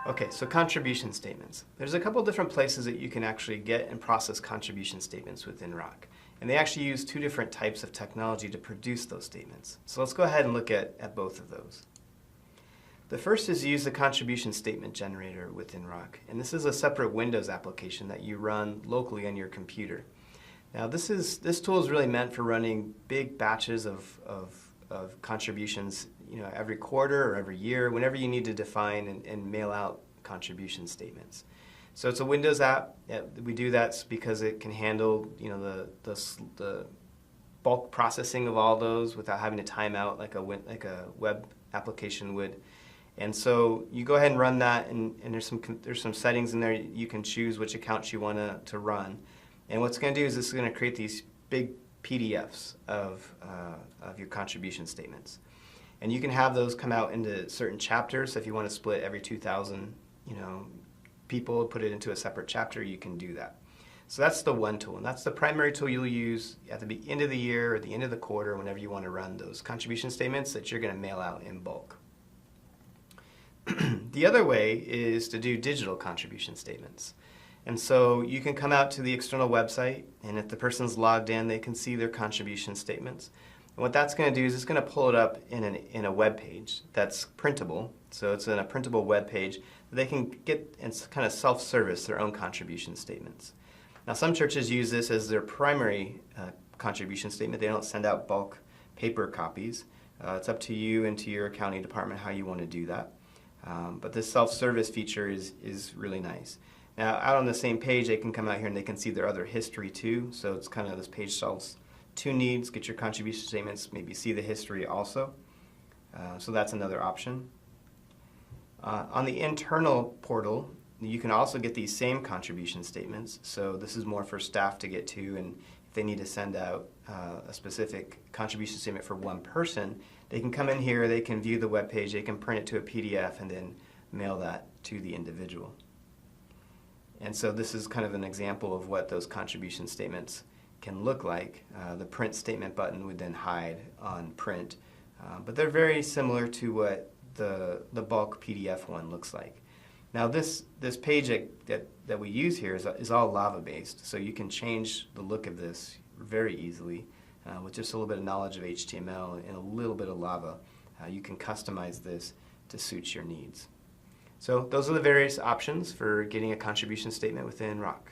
Okay, so contribution statements. There's a couple different places that you can actually get and process contribution statements within Rock. And they actually use two different types of technology to produce those statements. So let's go ahead and look at both of those. The first is use the contribution statement generator within Rock. And this is a separate Windows application that you run locally on your computer. Now this tool is really meant for running big batches of contributions, every quarter or every year, whenever you need to define and mail out contribution statements. So it's a Windows app. We do that because it can handle the bulk processing of all those without having to time out like a web application would. And so you go ahead and run that, and there's some settings in there. You can choose which accounts you want to run. And what's going to do is this is going to create these big PDFs of your contribution statements. And you can have those come out into certain chapters. So if you want to split every 2,000 people, put it into a separate chapter, you can do that. So that's the one tool, and that's the primary tool you'll use at the end of the year or the end of the quarter whenever you want to run those contribution statements that you're going to mail out in bulk. The other way is to do digital contribution statements. And so you can come out to the external website, and if the person's logged in, they can see their contribution statements. And what that's going to do is it's going to pull it up in a web page that's printable. So it's in a printable web page that they can get and kind of self-service their own contribution statements. Now some churches use this as their primary contribution statement. They don't send out bulk paper copies. It's up to you and to your accounting department how you want to do that. But this self-service feature is really nice. Now, out on the same page, they can come out here and they can see their other history too. So it's kind of this page solves two needs: get your contribution statements, maybe see the history also. So that's another option. On the internal portal, you can also get these same contribution statements. So this is more for staff to get to, and if they need to send out a specific contribution statement for one person, they can come in here, they can view the web page, they can print it to a PDF and then mail that to the individual. And so this is kind of an example of what those contribution statements can look like. The print statement button would then hide on print, but they're very similar to what the bulk PDF one looks like. Now this page that we use here is all Lava based, so you can change the look of this very easily with just a little bit of knowledge of HTML and a little bit of Lava. You can customize this to suit your needs. So those are the various options for getting a contribution statement within Rock.